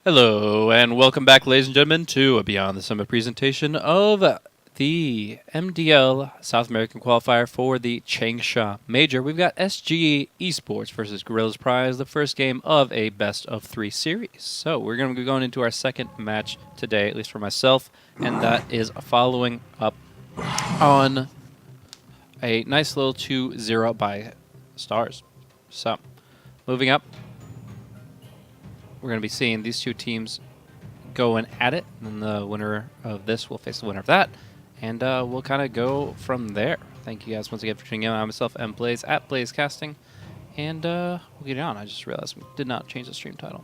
Hello, and welcome back, ladies and gentlemen, to a Beyond the Summit presentation of the MDL South American Qualifier for the Changsha Major. We've got SG Esports versus Gorillaz-Pride, the first game of a best-of-3 series. So we're going to be going into our second match today, at least for myself, and that is following up on a nice little 2-0 by Stars. So, moving up, we're going to be seeing these two teams going at it, and then the winner of this will face the winner of that, and we'll kind of go from there. Thank you guys once again for tuning in. I'm myself, Blaze at BlazeCasting, and we'll get it on. I just realized we did not change the stream title.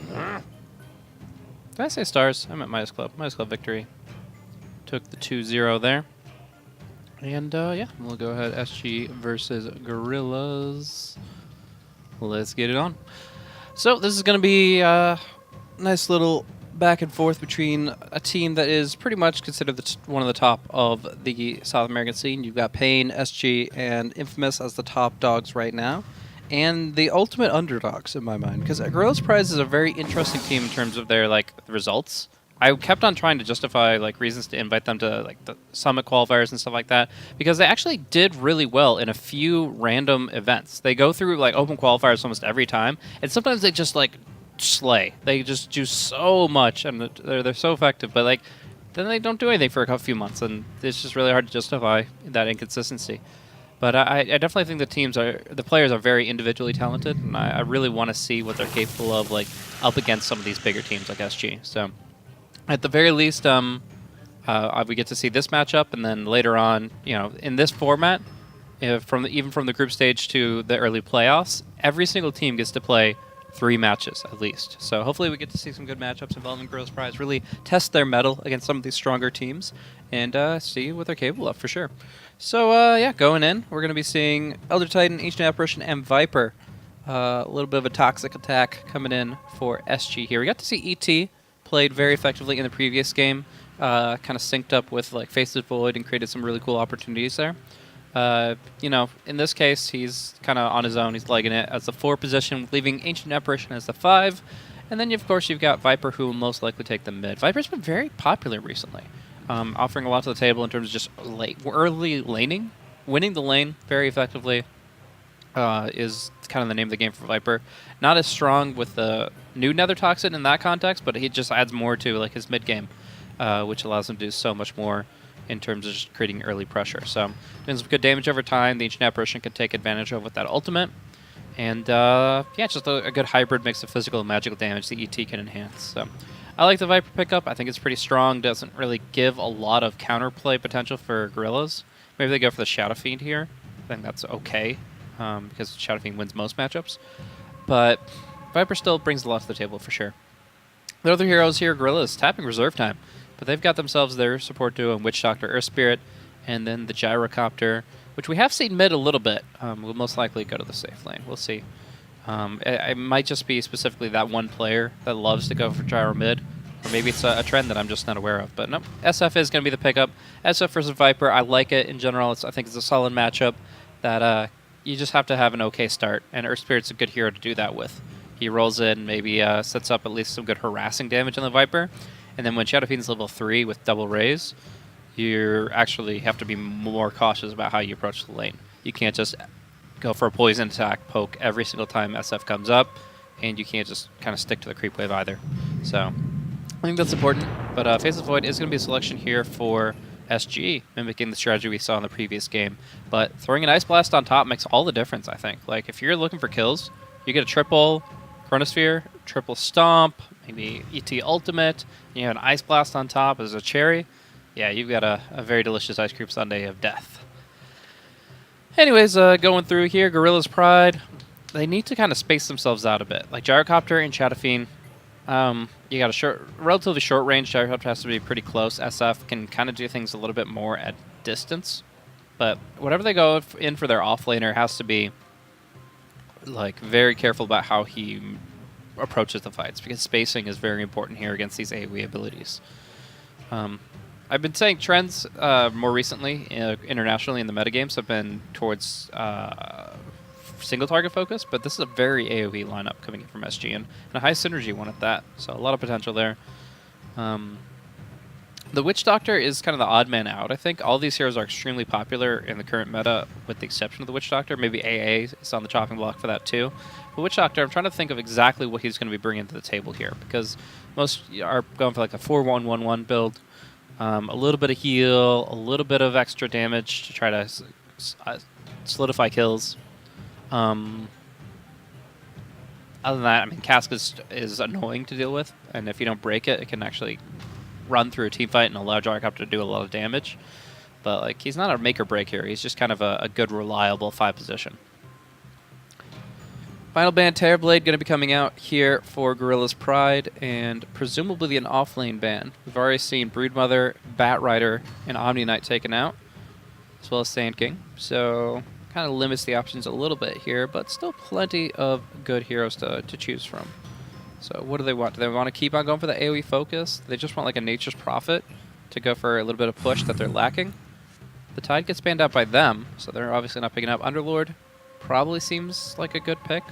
Did I say Stars? I meant Midas Club. Midas Club victory. Took the 2-0 there. And yeah, we'll go ahead. SG versus Gorillaz. Let's get it on. So this is going to be a nice little back and forth between a team that is pretty much considered one of the top of the South American scene. You've got Pain, SG, and Infamous as the top dogs right now, and the ultimate underdogs in my mind, because Gorillaz-Pride is a very interesting team in terms of their results. I kept on trying to justify reasons to invite them to the summit qualifiers and stuff like that, because they actually did really well in a few random events. They go through open qualifiers almost every time, and sometimes they just slay. They just do so much, and they're so effective. But then they don't do anything for a few months, and it's just really hard to justify that inconsistency. But I definitely think the players are very individually talented, and I really want to see what they're capable of up against some of these bigger teams like SG. So, at the very least, we get to see this matchup, and then later on, in this format, even from the group stage to the early playoffs, every single team gets to play 3 matches at least. So hopefully we get to see some good matchups involving Gorillaz-Pride, really test their mettle against some of these stronger teams, and see what they're capable of for sure. So yeah, going in, we're going to be seeing Elder Titan, Ancient Apparition, and Viper. A little bit of a toxic attack coming in for SG here. We got to see ET played very effectively in the previous game, kind of synced up with Faceless Void and created some really cool opportunities there. In this case, he's kind of on his own. He's legging it as the 4 position, leaving Ancient Apparition as the 5. And then, of course, you've got Viper, who will most likely take the mid. Viper's been very popular recently, offering a lot to the table in terms of just early laning. Winning the lane very effectively is kind of the name of the game for Viper. Not as strong with the new Nether Toxin in that context, but he just adds more to his mid game, which allows him to do so much more in terms of just creating early pressure. So, doing some good damage over time. The Ancient Apparition can take advantage of with that ultimate. And, yeah, just a good hybrid mix of physical and magical damage the ET can enhance. So, I like the Viper pickup. I think it's pretty strong. Doesn't really give a lot of counterplay potential for Gorillaz. Maybe they go for the Shadow Fiend here. I think that's okay, because Shadow Fiend wins most matchups. But Viper still brings a lot to the table for sure. The other heroes here, Gorillaz, tapping reserve time. But they've got themselves their support duo in Witch Doctor, Earth Spirit, and then the Gyrocopter, which we have seen mid a little bit. Will most likely go to the safe lane. We'll see. It might just be specifically that one player that loves to go for Gyro mid, or maybe it's a trend that I'm just not aware of. But no, SF is going to be the pickup. SF versus Viper, I like it in general. I think it's a solid matchup that you just have to have an okay start, and Earth Spirit's a good hero to do that with. He rolls in, maybe sets up at least some good harassing damage on the Viper. And then when Shadow Fiend's level 3 with double raise, you actually have to be more cautious about how you approach the lane. You can't just go for a poison attack poke every single time SF comes up, and you can't just kind of stick to the creep wave either. So I think that's important. But Faceless Void is going to be a selection here for SG, mimicking the strategy we saw in the previous game. But throwing an Ice Blast on top makes all the difference, I think. If you're looking for kills, you get a triple Chronosphere, triple Stomp, maybe ET Ultimate, you have an Ice Blast on top as a cherry. Yeah, you've got a very delicious ice cream sundae of death. Anyways, going through here, Gorillaz-Pride, they need to kind of space themselves out a bit. Gyrocopter and Shadow Fiend, you got a relatively short range. Gyrocopter has to be pretty close. SF can kind of do things a little bit more at distance. But whatever they go in for their offlaner has to be very careful about how he approaches the fights, because spacing is very important here against these AoE abilities. I've been saying trends more recently internationally in the metagames have been towards single target focus, but this is a very AoE lineup coming in from SG, and a high synergy one at that, so a lot of potential there. The Witch Doctor is kind of the odd man out, I think. All these heroes are extremely popular in the current meta, with the exception of the Witch Doctor. Maybe AA is on the chopping block for that too. But Witch Doctor, I'm trying to think of exactly what he's going to be bringing to the table here, because most are going for like a 4-1-1-1 build. A little bit of heal, a little bit of extra damage to try to solidify kills. Other than that, I mean, Cask is annoying to deal with, and if you don't break it, it can actually run through a team fight and allow Gyrocopter to do a lot of damage. But like, he's not a make or break here. He's just kind of a good, reliable 5 position. Final ban Terrorblade going to be coming out here for Gorillaz-Pride, and presumably an off-lane ban. We've already seen Broodmother, Batrider, and Omni Knight taken out, as well as Sand King. So kind of limits the options a little bit here, but still plenty of good heroes to choose from. So what do they want? Do they want to keep on going for the AoE focus? They just want like a Nature's Prophet to go for a little bit of push that they're lacking. The Tide gets banned out by them, so they're obviously not picking up. Underlord probably seems like a good pick.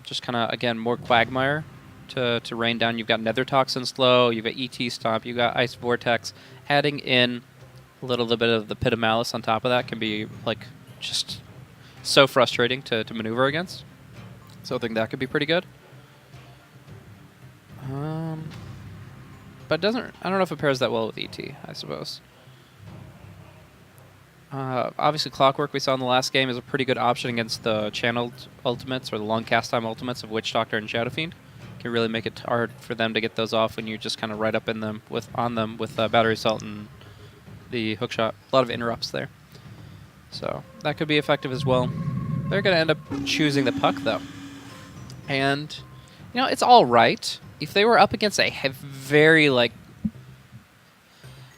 Just kind of, again, more Quagmire to rain down. You've got Nether Toxin slow, you've got ET Stomp, you've got Ice Vortex. Adding in a little bit of the Pit of Malice on top of that can be like just so frustrating to maneuver against. So I think that could be pretty good. But it doesn't. I don't know if it pairs that well with ET, I suppose. Obviously, Clockwork we saw in the last game is a pretty good option against the channeled ultimates or the long cast time ultimates of Witch Doctor and Shadow Fiend. Can really make it hard for them to get those off when you're just kind of right up in them with Battery Assault and the Hookshot. A lot of interrupts there, so that could be effective as well. They're going to end up choosing the Puck though, and you know, it's all right. If they were up against a very, like,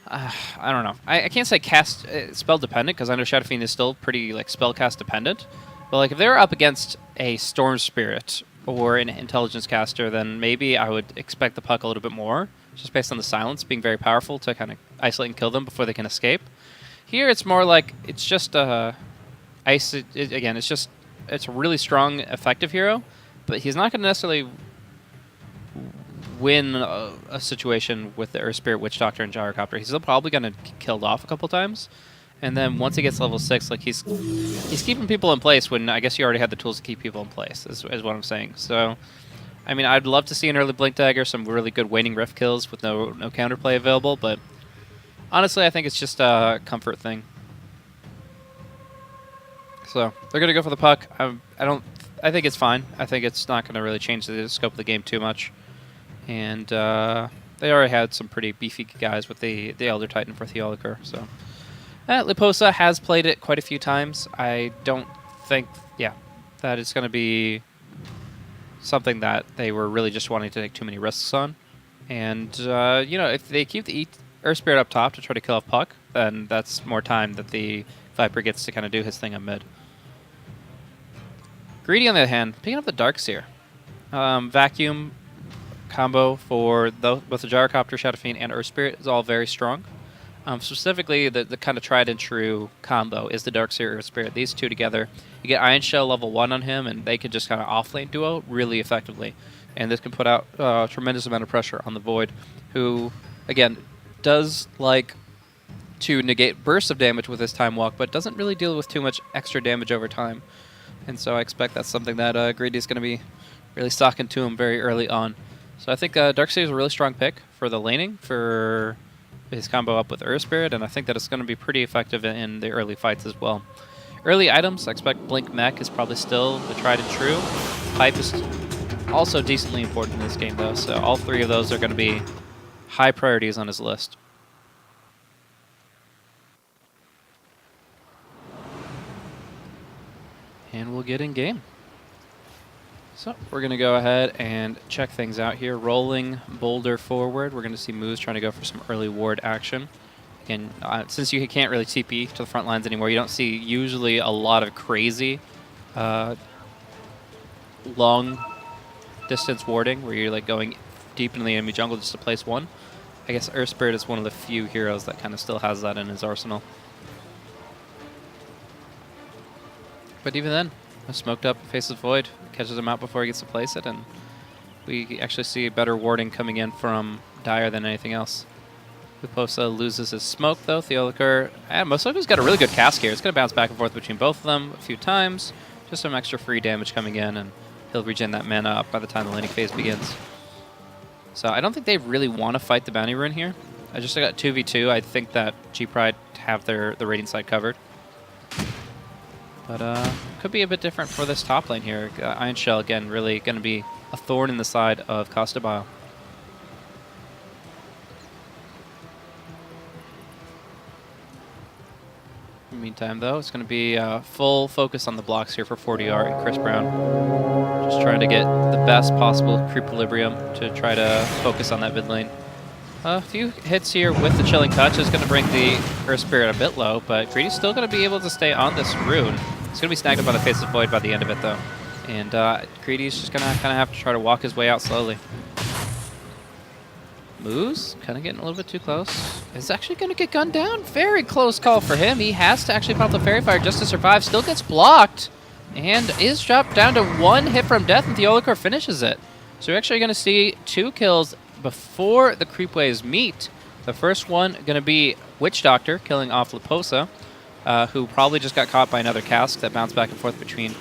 I don't know. I can't say cast spell dependent, because I know Shadow Fiend is still pretty, like, spell cast dependent. But, like, if they were up against a Storm Spirit or an Intelligence caster, then maybe I would expect the Puck a little bit more, just based on the silence being very powerful to kind of isolate and kill them before they can escape. Here, it's more like, it's just again, it's a really strong, effective hero, but he's not going to necessarily win a situation with the Earth Spirit, Witch Doctor, and Gyrocopter. He's still probably going to get killed off a couple times, and then once he gets level 6, like he's keeping people in place when I guess you already had the tools to keep people in place, is what I'm saying. So, I mean, I'd love to see an early Blink Dagger, some really good Waning Rift kills with no counterplay available, but honestly, I think it's just a comfort thing. So they're going to go for the Puck. I think it's fine. I think it's not going to really change the scope of the game too much. And they already had some pretty beefy guys with the Elder Titan for Theoliker. So Liposa has played it quite a few times. I don't think, that it's going to be something that they were really just wanting to take too many risks on. And, you know, if they keep the Earth Spirit up top to try to kill off Puck, then that's more time that the Viper gets to kind of do his thing on mid. Greedy, on the other hand, picking up the Darkseer. Vacuum combo for both the Gyrocopter, Shadow Fiend, and Earth Spirit is all very strong. Specifically, the kind of tried and true combo is the Darkseer, Earth Spirit. These two together, you get Iron Shell level 1 on him, and they can just kind of off-lane duo really effectively. And this can put out a tremendous amount of pressure on the Void, who, again, does like to negate bursts of damage with his Time Walk, but doesn't really deal with too much extra damage over time. And so I expect that's something that Greedy is going to be really stocking to him very early on. So I think Darkseer is a really strong pick for the laning, for his combo up with Earth Spirit, and I think that it's going to be pretty effective in the early fights as well. Early items, I expect Blink Mech is probably still the tried and true. Pipe is also decently important in this game, though, so all three of those are going to be high priorities on his list. And we'll get in game. So we're going to go ahead and check things out here. Rolling Boulder forward. We're going to see Moose trying to go for some early ward action. And since you can't really TP to the front lines anymore, you don't see usually a lot of crazy long distance warding where you're like going deep into the enemy jungle just to place one. I guess Earth Spirit is one of the few heroes that kind of still has that in his arsenal. But even then, a smoked up Faceless Void catches him out before he gets to place it, and we actually see better warding coming in from Dire than anything else. Luposa loses his smoke though. Theoliker, and Mosoku's got a really good cast here. It's going to bounce back and forth between both of them a few times. Just some extra free damage coming in, and he'll regen that mana up by the time the laning phase begins. So I don't think they really want to fight the Bounty Rune here. I just got 2v2. I think that G-Pride have the Radiant side covered. But could be a bit different for this top lane here. Iron Shell, again, really going to be a thorn in the side of Costabile. In the meantime, though, it's going to be full focus on the blocks here for 40R and Chris Brown. Just trying to get the best possible equilibrium to try to focus on that mid lane. A few hits here with the Chilling Touch is going to bring the Earth Spirit a bit low, but Greedy's still going to be able to stay on this rune. It's going to be snagged up by the Faceless Void by the end of it, though. And Greedy's just going to kind of have to try to walk his way out slowly. Moose, kind of getting a little bit too close. Is actually going to get gunned down. Very close call for him. He has to actually pop the Fairy Fire just to survive. Still gets blocked. And is dropped down to 1 hit from death, and Theoliker finishes it. So we're actually going to see 2 kills before the creep waves meet. The first one going to be Witch Doctor killing off Luposa, who probably just got caught by another cask that bounced back and forth between.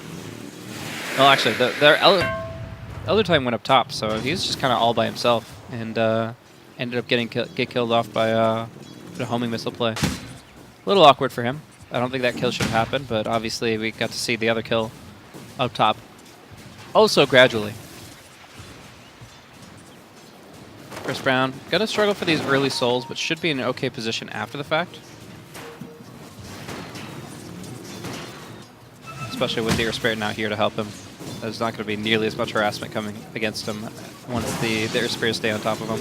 Well, actually, their Elder Time went up top, so he's just kind of all by himself, and ended up get killed off by the homing missile play. A little awkward for him. I don't think that kill should have happened, but obviously we got to see the other kill up top. Also gradually. Chris Brown, gonna struggle for these early souls, but should be in an okay position after the fact. Especially with the Earth Spirit now here to help him. There's not going to be nearly as much harassment coming against him once the Earth Spirit stay on top of him.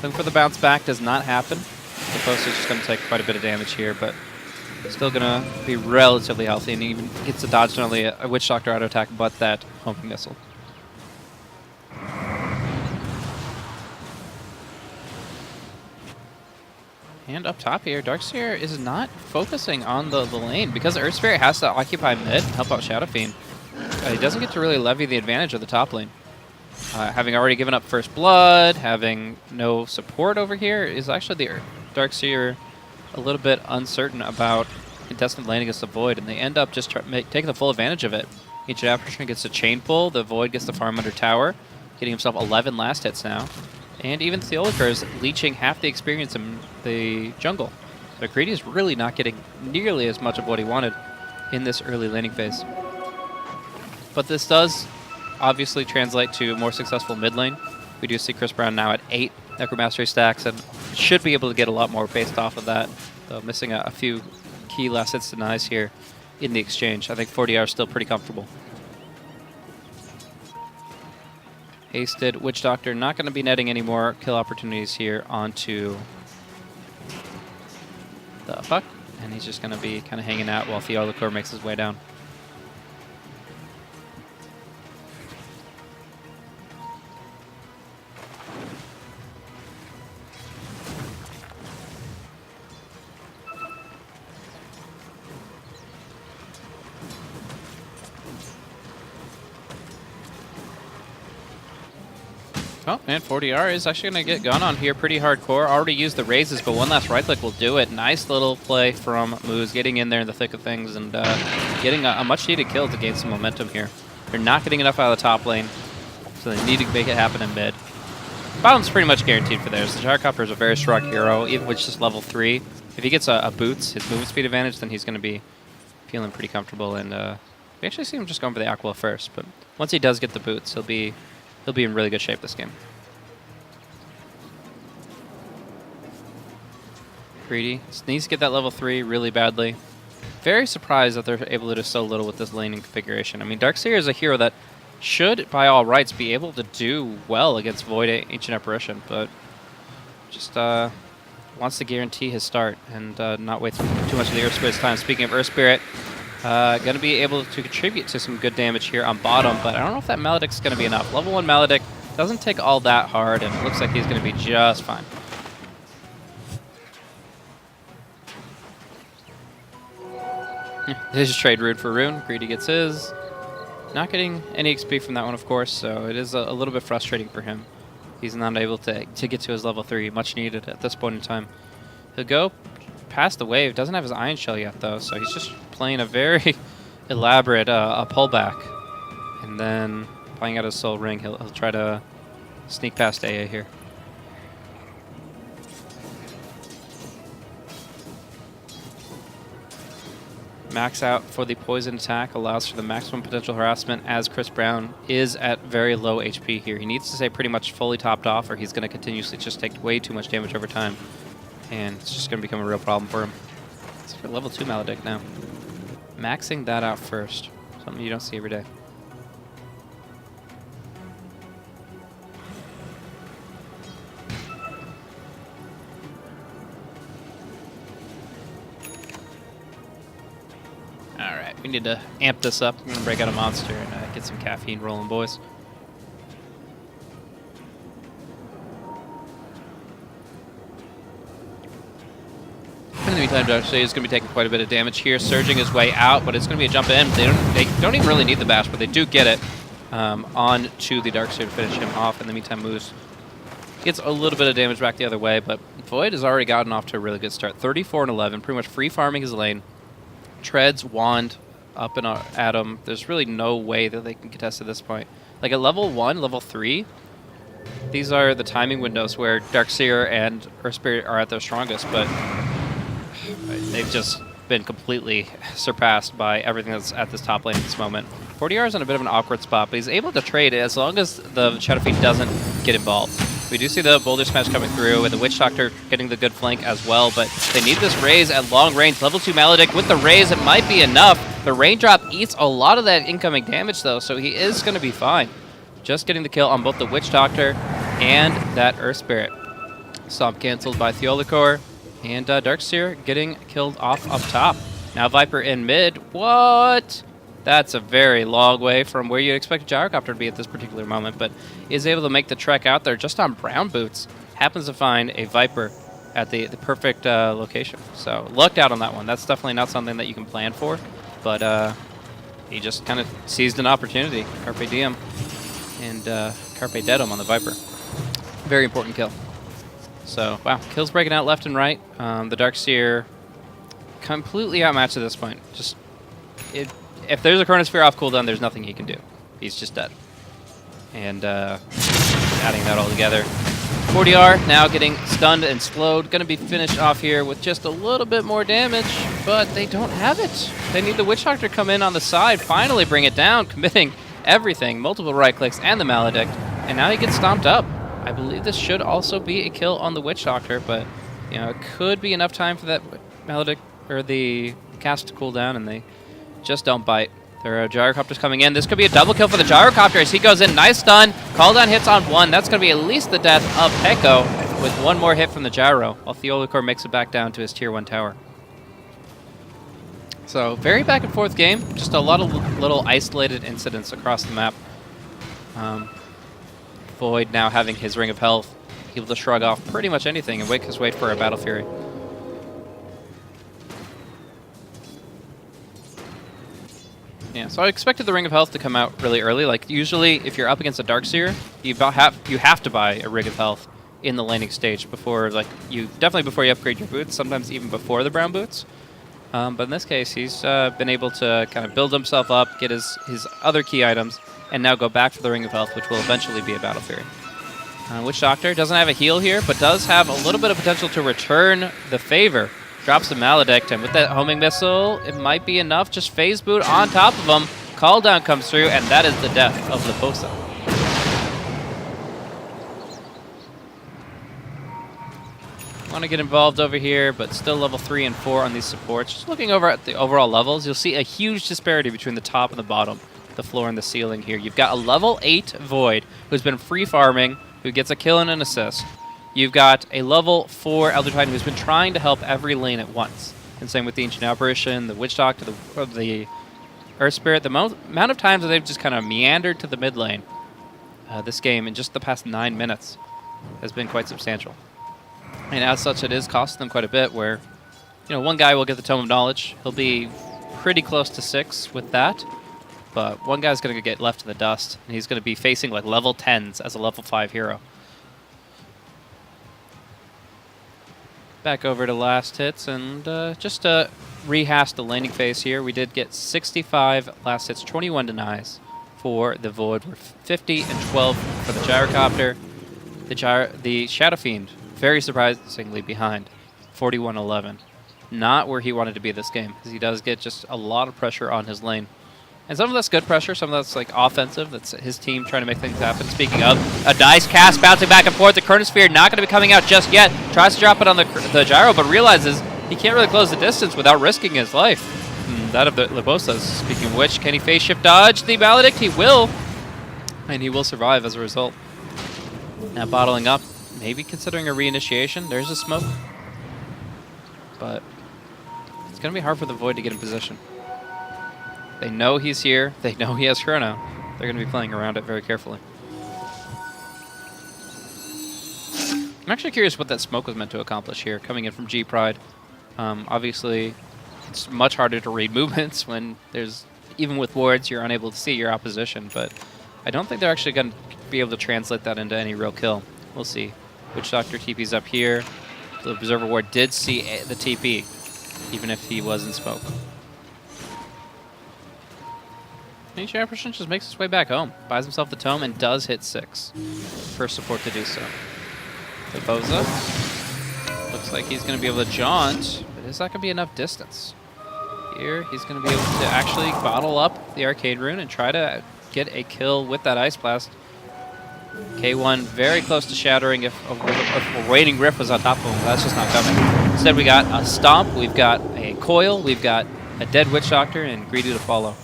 Looking for the bounce back does not happen. The post is just going to take quite a bit of damage here, but still going to be relatively healthy, and even gets to dodge not only a Witch Doctor auto attack, but that homing missile. And up top here, Darkseer is not focusing on the lane because Earth Spirit has to occupy mid and help out Shadow Fiend. He doesn't get to really levy the advantage of the top lane. Having already given up First Blood, having no support over here, is actually the Darkseer a little bit uncertain about contestant lane against the Void, and they end up just taking the full advantage of it. Ancient Apparition gets a chain pull, the Void gets the farm under tower, getting himself 11 last hits now. And even Theoliker is leeching half the experience in the jungle. So Greedy is really not getting nearly as much of what he wanted in this early laning phase. But this does obviously translate to a more successful mid lane. We do see Chris Brown now at 8 Necromastery stacks, and should be able to get a lot more based off of that, though missing a few key last hits denies here in the exchange. I think 40R is still pretty comfortable. Hasted Witch Doctor not going to be netting any more kill opportunities here onto the Puck, and he's just going to be kind of hanging out while Theoliker makes his way down. Oh, and 40R is actually going to get gone on here pretty hardcore. Already used the raises, but one last right click will do it. Nice little play from Moose, getting in there in the thick of things and getting a much-needed kill to gain some momentum here. They're not getting enough out of the top lane, so they need to make it happen in mid. Bottom's pretty much guaranteed for theirs. The Gyrocopter is a very strong hero, even with just level 3. If he gets a boots, his movement speed advantage, then he's going to be feeling pretty comfortable. And we actually see him just going for the Aquila first, but once he does get the boots, he'll be in really good shape this game. Greedy needs to get that level 3 really badly. Very surprised that they're able to do so little with this laning configuration. I mean, Darkseer is a hero that should, by all rights, be able to do well against Void Ancient Apparition, but just wants to guarantee his start and not waste too much of the Earth Spirit's time. Speaking of Earth Spirit, going to be able to contribute to some good damage here on bottom, but I don't know if that Maledict's going to be enough. Level 1 Maledict doesn't take all that hard, and it looks like he's going to be just fine. They just trade Rune for Rune. Greedy gets his. Not getting any XP from that one, of course, so it is a little bit frustrating for him. He's not able to get to his level 3, much needed at this point in time. He'll go past the wave. Doesn't have his Iron Shell yet, though, so he's just playing a very elaborate a pullback. And then playing out his Soul Ring, he'll try to sneak past AA here. Max out for the poison attack allows for the maximum potential harassment, as Chris Brown is at very low HP here. He needs to stay pretty much fully topped off, or he's going to continuously just take way too much damage over time. And it's just going to become a real problem for him. It's for level 2 Maledict now. Maxing that out first. Something you don't see every day. Alright, we need to amp this up. I'm going to break out a monster and get some caffeine rolling, boys. In the meantime, Darkseid is going to be taking quite a bit of damage here, surging his way out, but it's going to be a jump in. They don't even really need the bash, but they do get it on to the Darkseid to finish him off. In the meantime, Moose gets a little bit of damage back the other way, but Void has already gotten off to a really good start. 34 and 11, pretty much free farming his lane. Treads, Wand, up and at him. There's really no way that they can contest at this point. Like at level 1, level 3, these are the timing windows where Darkseer and Earth Spirit are at their strongest, but they've just been completely surpassed by everything that's at this top lane at this moment. 40R is in a bit of an awkward spot, but he's able to trade it as long as the Shadow Fiend doesn't get involved. We do see the Boulder Smash coming through, and the Witch Doctor getting the good flank as well, but they need this raise at long range. Level 2 Maledict with the raise, it might be enough. The Raindrop eats a lot of that incoming damage, though, so he is going to be fine. Just getting the kill on both the Witch Doctor and that Earth Spirit. Stomp canceled by Theolicor, and Darkseer getting killed off up top. Now Viper in mid. What? That's a very long way from where you'd expect a Gyrocopter to be at this particular moment, but is able to make the trek out there just on brown boots. Happens to find a Viper at the perfect location. So lucked out on that one. That's definitely not something that you can plan for, but he just kind of seized an opportunity. Carpe diem and Carpe Deadum on the Viper. Very important kill. So, wow, kills breaking out left and right. The Darkseer completely outmatched at this point. Just, if there's a Chronosphere off cooldown, there's nothing he can do. He's just dead. And adding that all together. 40R now getting stunned and slowed. Going to be finished off here with just a little bit more damage, but they don't have it. They need the Witch Doctor to come in on the side, finally bring it down, committing everything, multiple right clicks and the Maledict, and now he gets stomped up. I believe this should also be a kill on the Witch Doctor, but you know, it could be enough time for that Maledict or the cast to cool down, and they just don't bite. There are Gyrocopters coming in. This could be a double kill for the Gyrocopter as he goes in. Nice stun. Call down hits on one. That's going to be at least the death of Peko with one more hit from the Gyro, while Theolicor makes it back down to his tier 1 tower. So, very back and forth game. Just a lot of little isolated incidents across the map. Void now having his Ring of Health, able to shrug off pretty much anything and wait for a Battle Fury. Yeah, so I expected the Ring of Health to come out really early. Like, usually, if you're up against a Darkseer, you have to buy a Ring of Health in the laning stage before, like, definitely before you upgrade your boots, sometimes even before the brown boots. But in this case, he's been able to kind of build himself up, get his other key items, and now go back for the Ring of Health, which will eventually be a Battle Fury. Witch Doctor doesn't have a heal here, but does have a little bit of potential to return the favor. Drops the Maledict, and with that homing missile, it might be enough. Just phase boot on top of him. Call down comes through, and that is the death of the Posa. Want to get involved over here, but still level 3 and 4 on these supports. Just looking over at the overall levels, you'll see a huge disparity between the top and the bottom, the floor and the ceiling here. You've got a level 8 Void, who's been free farming, who gets a kill and an assist. You've got a level 4 Elder Titan who's been trying to help every lane at once. And same with the Ancient Apparition, the Witch Doctor, the Earth Spirit. The amount of times that they've just kind of meandered to the mid lane this game in just the past 9 minutes has been quite substantial. And as such, it is costing them quite a bit where, you know, one guy will get the Tome of Knowledge. He'll be pretty close to 6 with that. But one guy's going to get left in the dust, and he's going to be facing like level 10s as a level 5 hero. Back over to last hits, and just to rehash the laning phase here, we did get 65 last hits, 21 denies for the Void. We're 50 and 12 for the Gyrocopter. The Shadow Fiend, very surprisingly behind, 41-11. Not where he wanted to be this game, because he does get just a lot of pressure on his lane. And some of that's good pressure, some of that's like offensive. That's his team trying to make things happen. Speaking of, a nice cast bouncing back and forth. The Chronosphere not going to be coming out just yet. Tries to drop it on the gyro, but realizes he can't really close the distance without risking his life. That of the Libosas. Speaking of which, can he phase shift dodge the Maledict? He will. And he will survive as a result. Now bottling up, maybe considering a reinitiation. There's a smoke. But it's going to be hard for the Void to get in position. They know he's here. They know he has Chrono. They're going to be playing around it very carefully. I'm actually curious what that smoke was meant to accomplish here, coming in from G-Pride. Obviously, it's much harder to read movements when there's, even with wards, you're unable to see your opposition, but I don't think they're actually going to be able to translate that into any real kill. We'll see. Witch Doctor TP's up here. The Observer Ward did see the TP, even if he was in smoke. Ancient Apparition just makes his way back home, buys himself the tome, and does hit 6. First support to do so. The Boza. Looks like he's going to be able to jaunt, but is that going to be enough distance? Here, he's going to be able to actually bottle up the Arcade Rune and try to get a kill with that Ice Blast. K1 very close to shattering if a Waiting Rift was on top of him. That's just not coming. Instead, we got a Stomp, we've got a Coil, we've got a Dead Witch Doctor, and Greedy to follow.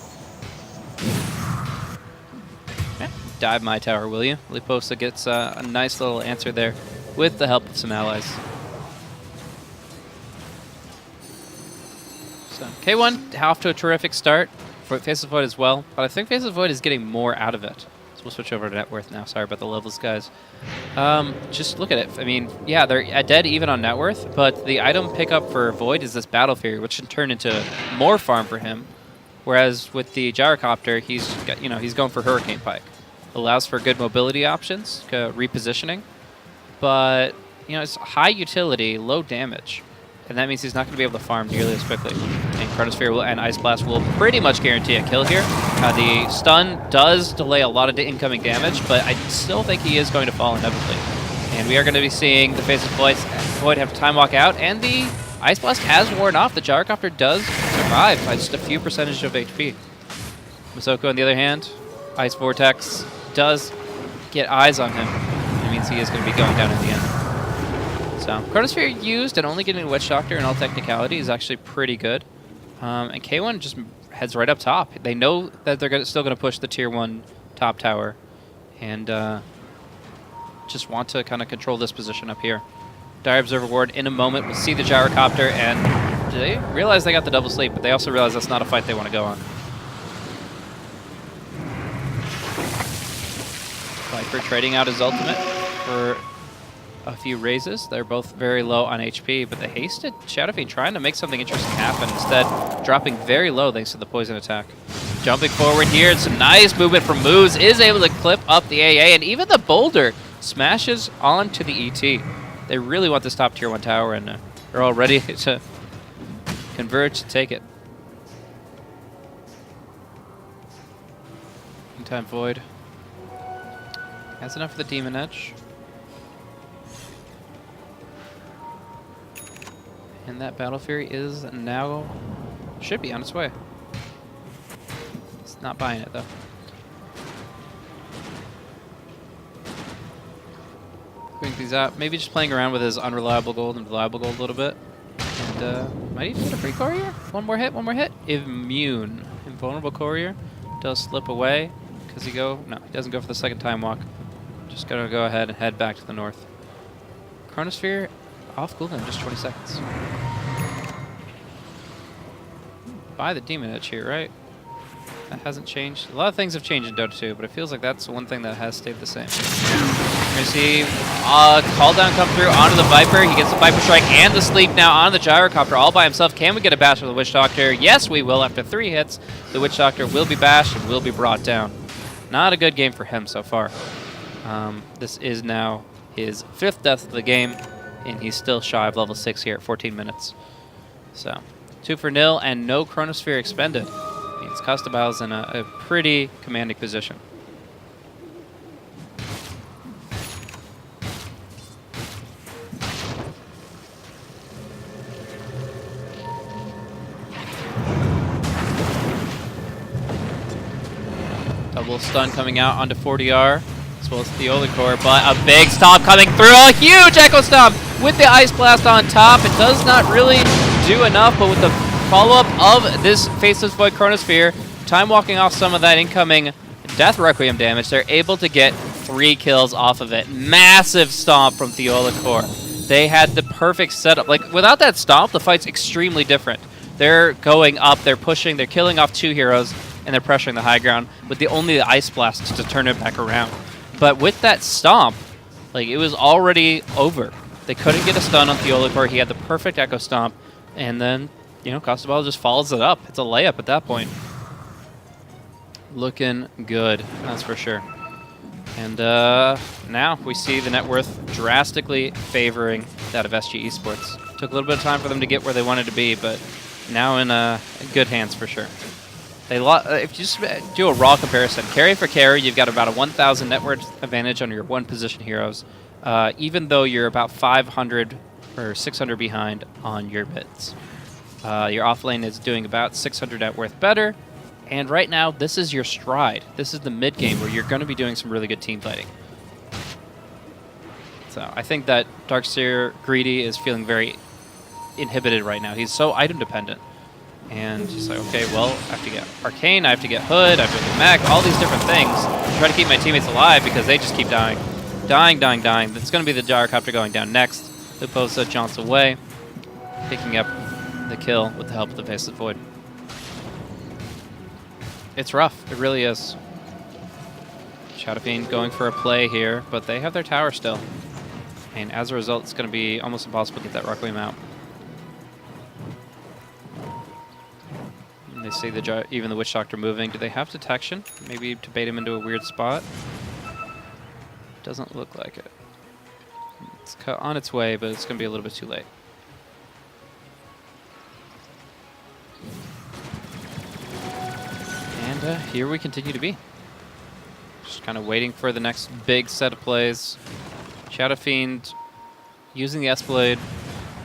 Dive my tower, will you? Liposa gets a nice little answer there with the help of some allies. So K1 off to a terrific start for Face of Void as well, but I think Face of Void is getting more out of it. So we'll switch over to net worth now. Sorry about the levels, guys. Just look at it. I mean, yeah, they're dead even on net worth, but the item pickup for Void is this Battle Fury, which can turn into more farm for him. Whereas with the Gyrocopter, he's going for Hurricane Pike. Allows for good mobility options, repositioning, but it's high utility, low damage, and that means he's not going to be able to farm nearly as quickly. And Chronosphere and Ice Blast will pretty much guarantee a kill here. The stun does delay a lot of the incoming damage, but I still think he is going to fall inevitably. And we are going to be seeing the Face of Void have Time Walk out, and the Ice Blast has worn off. The Gyrocopter does survive by just a few percentage of HP. Masoko, on the other hand, Ice Vortex does get eyes on him. It means he is going to be going down in the end. So, Chronosphere used and only getting a Witch Doctor in all technicality is actually pretty good. And K1 just heads right up top. They know that they're still going to push the Tier 1 top tower. And just want to kind of control this position up here. Dire Observer Ward in a moment. We'll see the Gyrocopter, and they realize they got the double sleep, but they also realize that's not a fight they want to go on. Viper trading out his ultimate for a few raises. They're both very low on HP, but the hasted Shadow Fiend trying to make something interesting happen. Instead, dropping very low thanks to the poison attack. Jumping forward here, and some nice movement from Moose. Is able to clip up the AA, and even the Boulder smashes onto the ET. They really want this top tier 1 tower, and they're all ready to converge to take it. Meantime, Void has enough for the Demon Edge. And that Battle Fury is now, should be on its way. It's not buying it though. Clearing these out, maybe just playing around with his unreliable gold and reliable gold a little bit. And might even get a free courier? One more hit, one more hit. Immune. Invulnerable courier does slip away. Does he go? No, he doesn't go for the second time walk. Just gonna go ahead and head back to the north. Chronosphere off cooldown, just 20 seconds. Buy the Demon Edge here, right? That hasn't changed. A lot of things have changed in Dota 2, but it feels like that's one thing that has stayed the same. going to see call down come through onto the Viper. He gets the Viper Strike and the Sleep now on the Gyrocopter all by himself. Can we get a bash from the Witch Doctor? Yes, we will. After 3 hits, the Witch Doctor will be bashed and will be brought down. Not a good game for him so far. This is now his 5th death of the game, and he's still shy of level 6 here at 14 minutes. So, 2-0 and no Chronosphere expended. Means Castabal's in a pretty commanding position. Double stun coming out onto 40R, as well as the Core, but a big stomp coming through, a huge Echo Stomp with the Ice Blast on top. It does not really do enough, but with the follow-up of this Faceless Void Chronosphere, time walking off some of that incoming Death Requiem damage, they're able to get 3 kills off of it. Massive stomp from Core. They had the perfect setup. Like, without that stomp, the fight's extremely different. They're going up, they're pushing, they're killing off 2 heroes, and they're pressuring the high ground with only the Ice Blast to turn it back around. But with that stomp, like, it was already over. They couldn't get a stun on Core. He had the perfect Echo Stomp, and then, you know, Castabal just follows it up. It's a layup at that point. Looking good, that's for sure. And now we see the net worth drastically favoring that of SG Esports. Took a little bit of time for them to get where they wanted to be, but now in good hands for sure. If you just do a raw comparison, carry for carry, you've got about a 1,000 net worth advantage on your 1-position heroes, even though you're about 500 or 600 behind on your bids. Your offlane is doing about 600 net worth better, and right now, this is your stride. This is the mid-game where you're going to be doing some really good team fighting. So I think that Darkseer Greedy is feeling very inhibited right now. He's so item dependent. And he's like, okay, well, I have to get Arcane, I have to get Hood, I have to get Mech, all these different things. Try to keep my teammates alive because they just keep dying. Dying. It's going to be the Gyrocopter going down next. Luposa jaunts away, picking up the kill with the help of the Faceless Void. It's rough. It really is. Shadow Fiend going for a play here, but they have their tower still. And as a result, it's going to be almost impossible to get that Requiem out. They see even the Witch Doctor moving. Do they have detection? Maybe to bait him into a weird spot? Doesn't look like it. It's on its way, but it's going to be a little bit too late. And here we continue to be. Just kind of waiting for the next big set of plays. Shadow Fiend using the Escalade.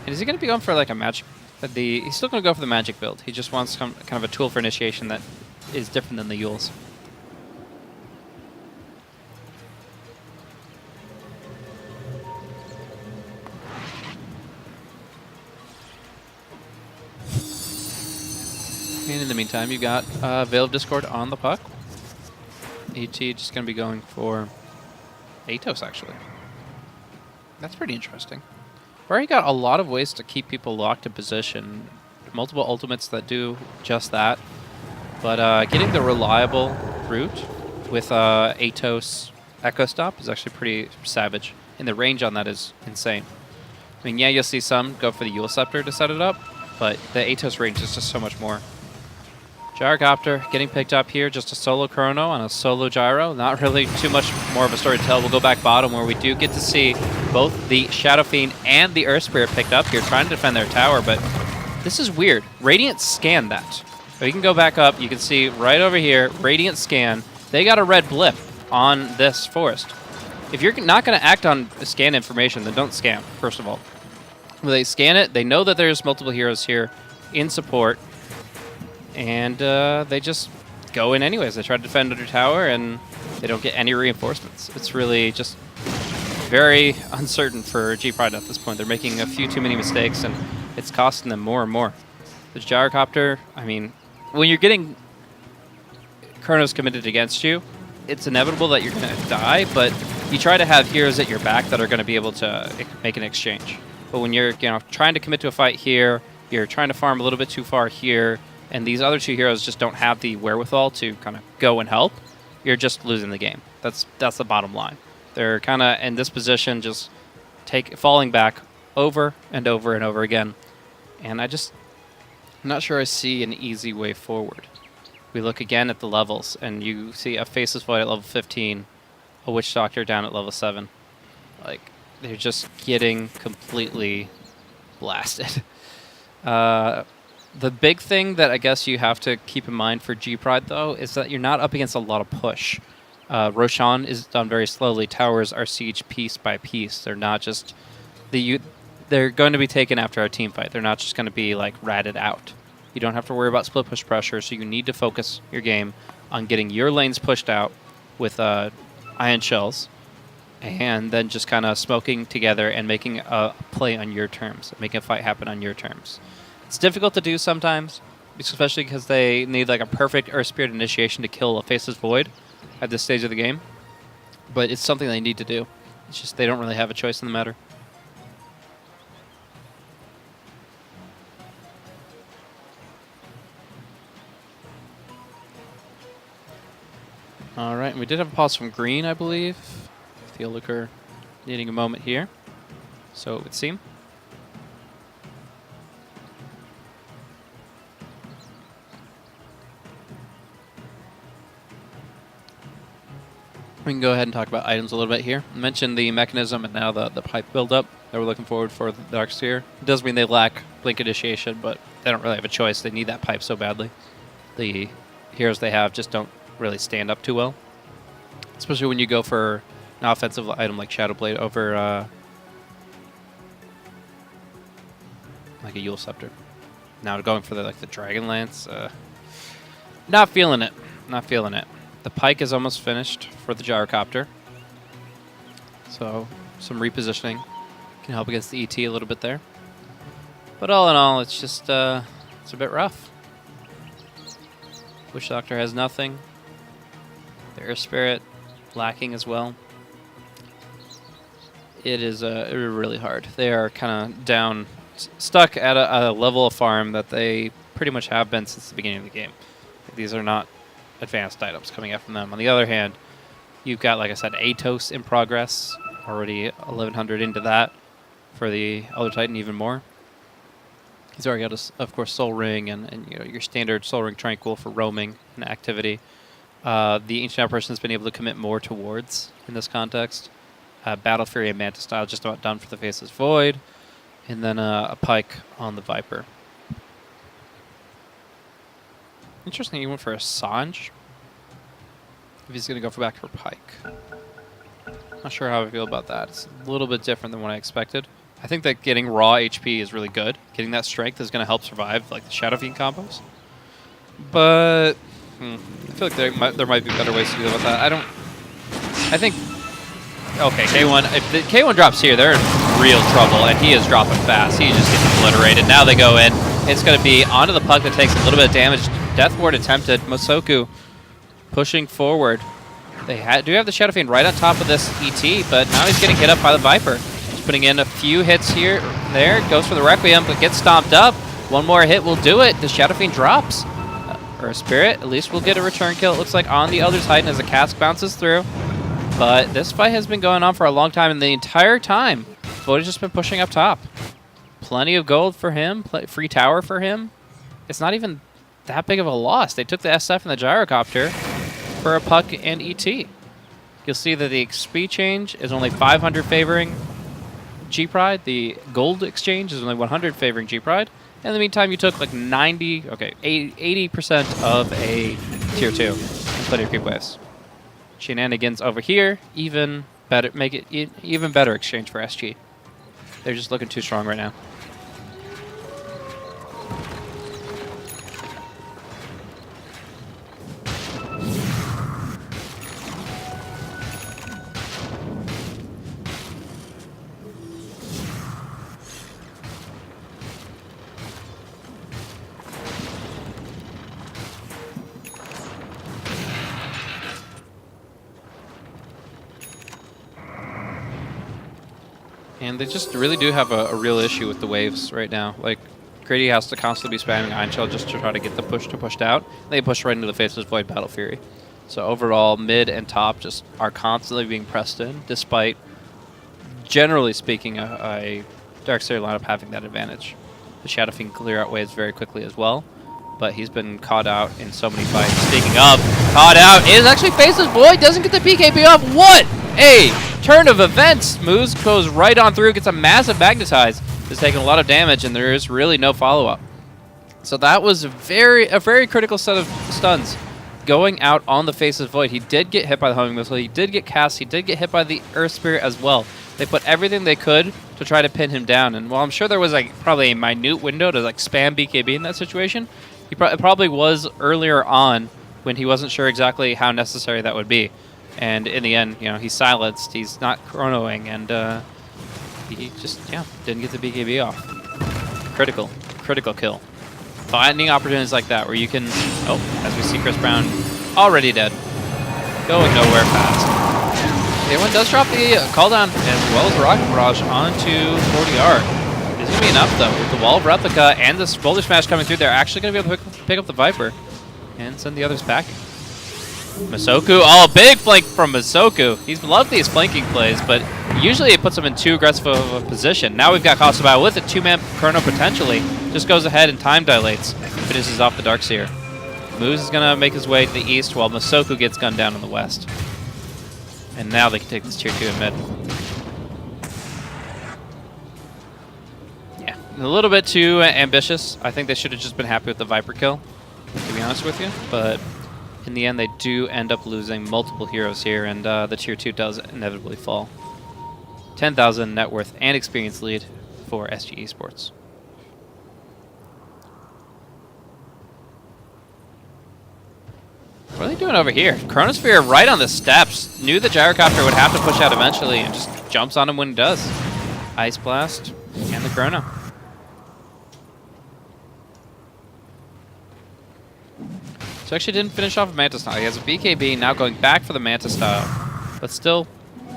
And is he going to be going for like a magic? He's still going to go for the magic build. He just wants kind of a tool for initiation that is different than the Yules. And in the meantime, you got Veil of Discord on the puck. ET just going to be going for Atos, actually. That's pretty interesting. Already got a lot of ways to keep people locked in position. Multiple ultimates that do just that. But getting the reliable route with Atos Echo Stop is actually pretty savage. And the range on that is insane. I mean, yeah, you'll see some go for the Yule Scepter to set it up, but the Atos range is just so much more. Gyrocopter getting picked up here, just a solo chrono on a solo gyro. Not really too much more of a story to tell. We'll go back bottom where we do get to see both the Shadow Fiend and the Earth Spirit picked up here, trying to defend their tower, but this is weird. Radiant scanned that. We can go back up. You can see right over here, Radiant scan. They got a red blip on this forest. If you're not going to act on scan information, then don't scan, first of all. When they scan it, they know that there's multiple heroes here in support, and they just go in anyways. They try to defend under tower, and they don't get any reinforcements. It's really just very uncertain for G-Pride at this point. They're making a few too many mistakes, and it's costing them more and more. The Gyrocopter, I mean, when you're getting Chronos committed against you, it's inevitable that you're going to die, but you try to have heroes at your back that are going to be able to make an exchange. But when you're trying to commit to a fight here, you're trying to farm a little bit too far here, and these other two heroes just don't have the wherewithal to kind of go and help, you're just losing the game. That's the bottom line. They're kind of in this position, just falling back over and over and over again. And I'm not sure I see an easy way forward. We look again at the levels, and you see a Faceless Void at level 15, a Witch Doctor down at level 7. Like, they're just getting completely blasted. The big thing that I guess you have to keep in mind for G-Pride, though, is that you're not up against a lot of push. Roshan is done very slowly. Towers are sieged piece by piece. They're not just... They're going to be taken after a team fight. They're not just going to be, like, ratted out. You don't have to worry about split push pressure, so you need to focus your game on getting your lanes pushed out with iron shells, and then just kind of smoking together and making a play on your terms, making a fight happen on your terms. It's difficult to do sometimes, especially because they need like a perfect Earth Spirit initiation to kill a Faceless Void at this stage of the game. But it's something they need to do. It's just they don't really have a choice in the matter. All right, and we did have a pause from green, I believe. Theoluker needing a moment here, so it would seem. We can go ahead and talk about items a little bit here. I mentioned the mechanism and now the pipe buildup that we're looking forward for the Darkseer. It does mean they lack Blink Initiation, but they don't really have a choice. They need that pipe so badly. The heroes they have just don't really stand up too well, especially when you go for an offensive item like Shadowblade over like a Yule Scepter. Now going for the Dragon Lance, not feeling it. Not feeling it. The Pike is almost finished for the Gyrocopter, so some repositioning can help against the ET a little bit there. But all in all, it's just it's a bit rough. Witch Doctor has nothing. The Earth Spirit lacking as well. It is really hard. They are kind of down, stuck at a level of farm that they pretty much have been since the beginning of the game. These are not advanced items coming out from them. On the other hand, you've got, like I said, Atos in progress, already 1100 into that for the Elder Titan, even more. He's already got, of course, Soul Ring and your standard Soul Ring Tranquil for roaming and activity. The Ancient Apparition has been able to commit more towards in this context. Battle Fury and Manta Style just about done for the Faceless Void, and then a Pike on the Viper. Interesting, he went for a Sanj. If he's going to go back for Pike. Not sure how I feel about that. It's a little bit different than what I expected. I think that getting raw HP is really good. Getting that strength is going to help survive like the Shadow Fiend combos. But I feel like there might be better ways to deal with that. I think... Okay, K1. If the K1 drops here, they're in real trouble, and he is dropping fast. He just gets obliterated. Now they go in. It's going to be onto the Puck that takes a little bit of damage. Death Ward attempted. Mosoku pushing forward. They do have the Shadow Fiend right on top of this ET, but now he's getting hit up by the Viper. He's putting in a few hits here, there. Goes for the Requiem, but gets stomped up. One more hit will do it. The Shadow Fiend drops. Or a Spirit. At least we'll get a return kill, it looks like, on the Elder Titan as the cask bounces through. But this fight has been going on for a long time, and the entire time, Void has just been pushing up top. Plenty of gold for him, free tower for him. It's not even that big of a loss. They took the SF and the Gyrocopter for a Puck and ET. You'll see that the XP change is only 500 favoring G-Pride. The gold exchange is only 100 favoring G-Pride. In the meantime, you took like 80% of a tier 2 and plenty of creep waves. Shenanigans over here, even better, make it even better exchange for SG. They're just looking too strong right now. And they just really do have a real issue with the waves right now. Like, Grady has to constantly be spamming Iron Shell just to try to get the push pushed out. They push right into the Faceless Void Battle Fury. So overall, mid and top just are constantly being pressed in, despite, generally speaking, a Darkseer lineup having that advantage. The Shadow Fiend clear out waves very quickly as well, but he's been caught out in so many fights. Speaking of, caught out is actually Faceless Void, doesn't get the BKB off. What a turn of events! Moose goes right on through, gets a massive magnetize, is taking a lot of damage, and there is really no follow-up. So that was a very critical set of stuns going out on the Faceless Void. He did get hit by the homing missile, he did get cast, he did get hit by the Earth Spirit as well. They put everything they could to try to pin him down, and while I'm sure there was like probably a minute window to like spam BKB in that situation, it probably was earlier on when he wasn't sure exactly how necessary that would be. And in the end, you know, he's silenced, he's not chronoing, and he just, yeah, didn't get the BKB off. Critical kill. Finding opportunities like that where you can, oh, as we see Chris Brown already dead, going nowhere fast. Everyone does drop the call down as well as the Rocket Barrage onto 40R. It's going to be enough though. With the Wall of Replica and the Boulder Smash coming through, they're actually going to be able to pick up the Viper and send the others back. Masoku, oh, big flank from Masoku. He's loved these flanking plays, but usually it puts him in too aggressive of a position. Now we've got Kosabao with a 2-man chrono potentially. Just goes ahead and time dilates. Finishes off the Darkseer. Moose is going to make his way to the east while Masoku gets gunned down in the west. And now they can take this tier 2 in mid. Yeah, a little bit too ambitious. I think they should have just been happy with the Viper kill, to be honest with you. But in the end, they do end up losing multiple heroes here, and the tier 2 does inevitably fall. 10,000 net worth and experience lead for SG Esports. What are they doing over here? Chronosphere right on the steps. Knew the Gyrocopter would have to push out eventually and just jumps on him when he does. Ice Blast and the Chrono. So actually didn't finish off a Manta Style. He has a BKB now going back for the Manta Style. But still,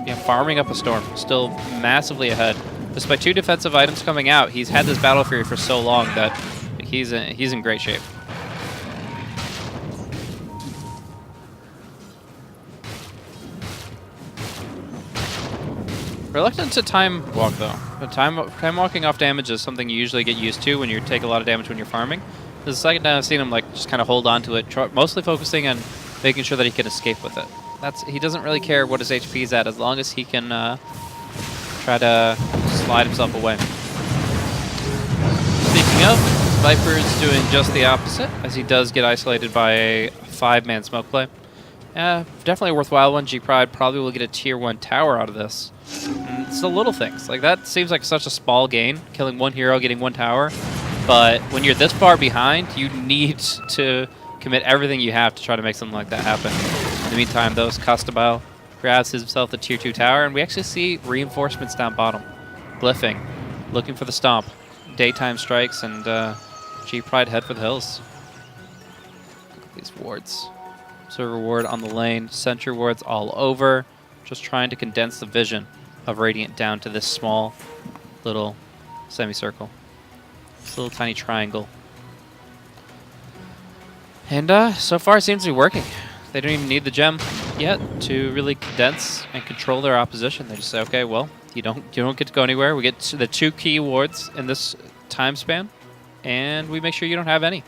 you know, farming up a Storm. Still massively ahead. Despite 2 defensive items coming out, he's had this Battle Fury for so long that he's in great shape. Reluctant to time walk though. But time walking off damage is something you usually get used to when you take a lot of damage when you're farming. This is the second time I've seen him like just kind of hold on to it, mostly focusing on making sure that he can escape with it. He doesn't really care what his HP is at as long as he can try to slide himself away. Speaking of, Viper's doing just the opposite as he does get isolated by a 5-man smoke play. Definitely a worthwhile one. G-Pride probably will get a tier 1 tower out of this. And it's the little things. Like, that seems like such a small gain, killing 1 hero, getting 1 tower. But when you're this far behind, you need to commit everything you have to try to make something like that happen. In the meantime, though, Kostabao grabs himself the tier 2 tower, and we actually see reinforcements down bottom. Glyphing, looking for the stomp. Daytime strikes, and G-Pride head for the hills. Look at these wards. Server ward on the lane, sentry wards all over. Just trying to condense the vision of Radiant down to this small little semicircle. This little tiny triangle. And so far it seems to be working. They don't even need the gem yet to really condense and control their opposition. They just say, okay, well, you don't get to go anywhere. We get the 2 key wards in this time span, and we make sure you don't have any.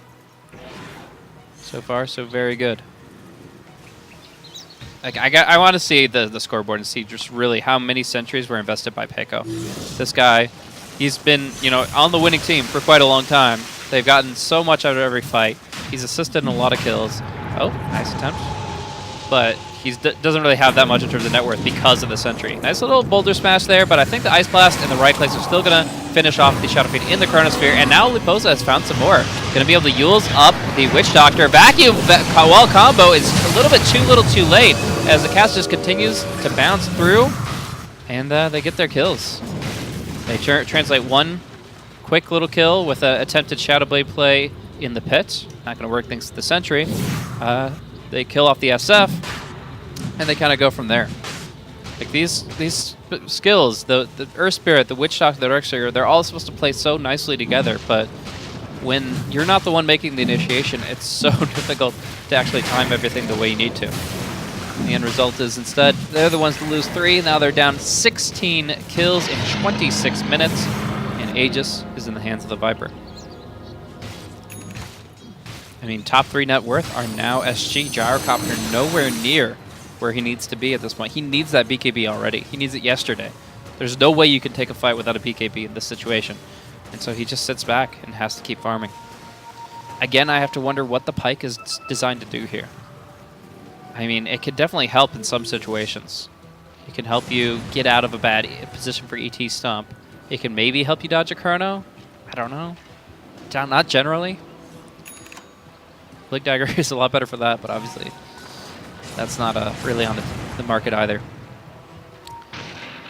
So far, so very good. Like, I want to see the scoreboard and see just really how many centuries were invested by Peko. This guy, he's been, you know, on the winning team for quite a long time. They've gotten so much out of every fight. He's assisted in a lot of kills. Oh, nice attempt. But he doesn't really have that much in terms of net worth because of the sentry. Nice little boulder smash there, but I think the Ice Blast in the right place are still going to finish off the Shadow Fiend in the Chronosphere. And now Liposa has found some more. Going to be able to Yule's up the Witch Doctor. Vacuum wall combo is a little bit too late as the cast just continues to bounce through. And they get their kills. They translate 1 quick little kill with an attempted Shadow Blade play in the pit. Not going to work thanks to the sentry. They kill off the SF, and they kind of go from there. Like these skills, the Earth Spirit, the Witch Doctor, the Darkseer, they're all supposed to play so nicely together, but when you're not the one making the initiation, it's so difficult to actually time everything the way you need to. The end result is instead, they're the ones to lose 3. Now they're down 16 kills in 26 minutes, and Aegis is in the hands of the Viper. I mean, top 3 net worth are now SG. Gyrocopter nowhere near where he needs to be at this point. He needs that BKB already. He needs it yesterday. There's no way you can take a fight without a BKB in this situation. And so he just sits back and has to keep farming. Again, I have to wonder what the Pike is designed to do here. I mean, it could definitely help in some situations. It can help you get out of a bad position for ET Stomp. It can maybe help you dodge a Chrono. I don't know. Not generally. Blink Dagger is a lot better for that, but obviously that's not really on the market either.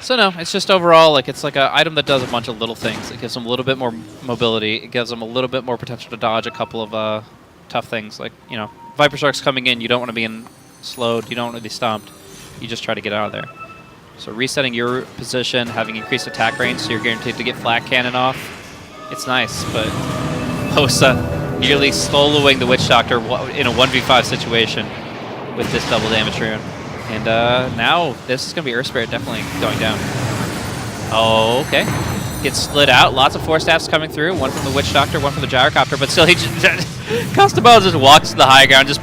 So no, it's just overall, like, it's like an item that does a bunch of little things. It gives them a little bit more mobility. It gives them a little bit more potential to dodge a couple of tough things. Like, you know, Viper Shark's coming in. You don't want to be slowed. You don't want to be stomped. You just try to get out of there. So resetting your position, having increased attack range, so you're guaranteed to get Flat Cannon off. It's nice, but Hosa nearly soloing the Witch Doctor in a 1v5 situation with this double damage rune. And now this is going to be Earth Spirit definitely going down. Oh, okay. Gets split out. Lots of Force Staffs coming through. One from the Witch Doctor, one from the Gyrocopter. But still, he Customel just walks to the high ground, just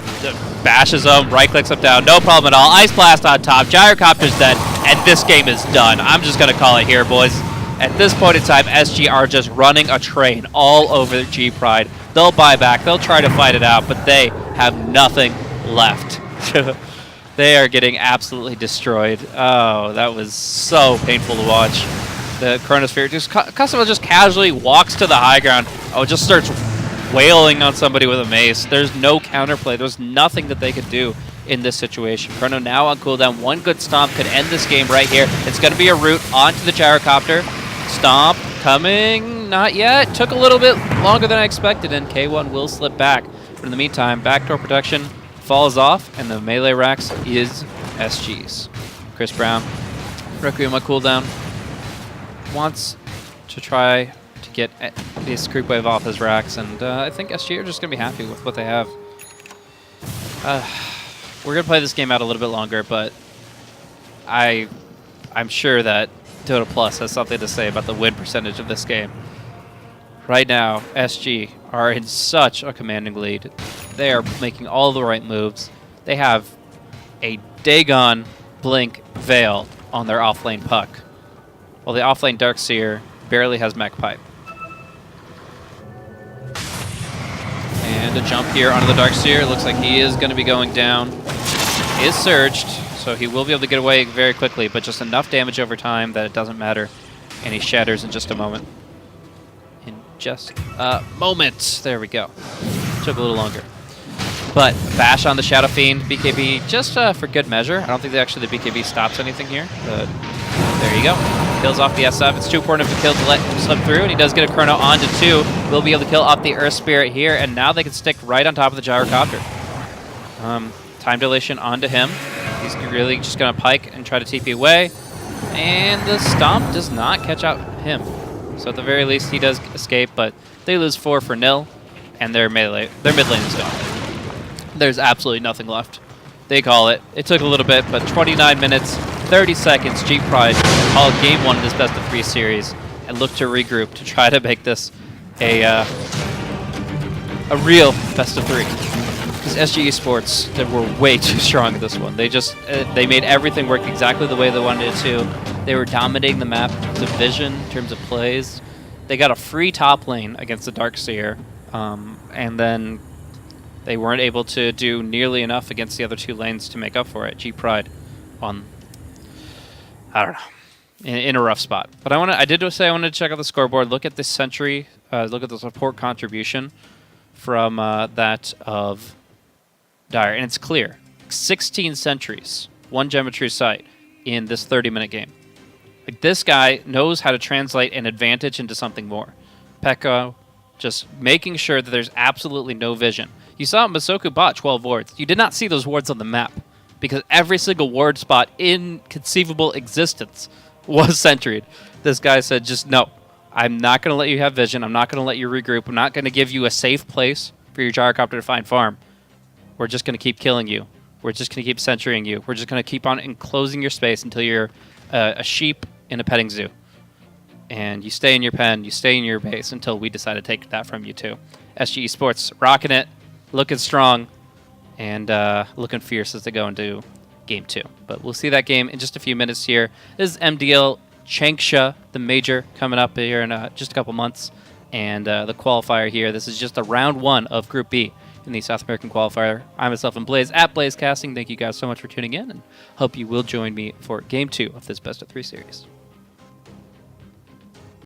bashes him, right-clicks him down. No problem at all. Ice Blast on top. Gyrocopter's dead. And this game is done. I'm just going to call it here, boys. At this point in time, SG are just running a train all over G-Pride. They'll buy back. They'll try to fight it out, but they have nothing left. They are getting absolutely destroyed. Oh, that was so painful to watch. The Chronosphere, Customel just casually walks to the high ground. Oh, just starts wailing on somebody with a mace. There's no counterplay. There's nothing that they could do in this situation. Chrono now on cooldown. One good stomp could end this game right here. It's going to be a route onto the Gyrocopter. Stomp coming. Not yet. Took a little bit longer than I expected, and K1 will slip back. But in the meantime, backdoor protection falls off, and the melee racks is SG's. Chris Brown, Requiem on cooldown, wants to try to get this creep wave off his racks, and I think SG are just going to be happy with what they have. We're going to play this game out a little bit longer, but I'm sure that Dota Plus has something to say about the win percentage of this game. Right now, SG are in such a commanding lead. They are making all the right moves. They have a Dagon Blink Veil on their offlane Puck, while the offlane Darkseer barely has Mech Pipe. And a jump here onto the Darkseer. It looks like he is going to be going down. He is surged, so he will be able to get away very quickly, but just enough damage over time that it doesn't matter. And he shatters in just a moment. In just a moment. There we go. Took a little longer. But bash on the Shadow Fiend, BKB, just for good measure. I don't think that actually the BKB stops anything here, but there you go. Kills off the SF. It's too important of a kill to let him slip through, and he does get a Chrono onto 2. Will be able to kill off the Earth Spirit here, and now they can stick right on top of the Gyrocopter. Time dilation onto him. He's really just going to pike and try to TP away, and the Stomp does not catch out him. So at the very least, he does escape, but they lose 4-0, and their mid lane is gone. There's absolutely nothing left. They call it. It took a little bit, but 29 minutes, 30 seconds, G-Pride call game 1 of this best-of-3 series and look to regroup to try to make this a real best-of-3. Because SG Esports, they were way too strong in this one. They just they made everything work exactly the way they wanted it to. They were dominating the map in terms of vision, in terms of plays. They got a free top lane against the Darkseer, and then they weren't able to do nearly enough against the other 2 lanes to make up for it. G-Pride on, I don't know, in a rough spot. But I did say I wanted to check out the scoreboard, look at this Sentry, look at the support contribution from that of Dire, and it's clear. 16 sentries, 1 Geometry Sight in this 30-minute game. Like, this guy knows how to translate an advantage into something more. Pekka just making sure that there's absolutely no vision. You saw Masoku bought 12 wards. You did not see those wards on the map because every single ward spot in conceivable existence was sentried. This guy said, just no, I'm not going to let you have vision. I'm not going to let you regroup. I'm not going to give you a safe place for your gyrocopter to find farm. We're just going to keep killing you. We're just going to keep centuring you. We're just going to keep on enclosing your space until you're a sheep in a petting zoo. And you stay in your pen, you stay in your base until we decide to take that from you too. SG Esports rocking it, looking strong, and looking fierce as they go into Game 2. But we'll see that game in just a few minutes here. This is MDL Changsha, the major, coming up here in just a couple months. And the qualifier here, this is just a round 1 of Group B in the South American qualifier. I myself and Blaze at BlazeCasting. Thank you guys so much for tuning in, and hope you will join me for Game 2 of this Best of 3 series.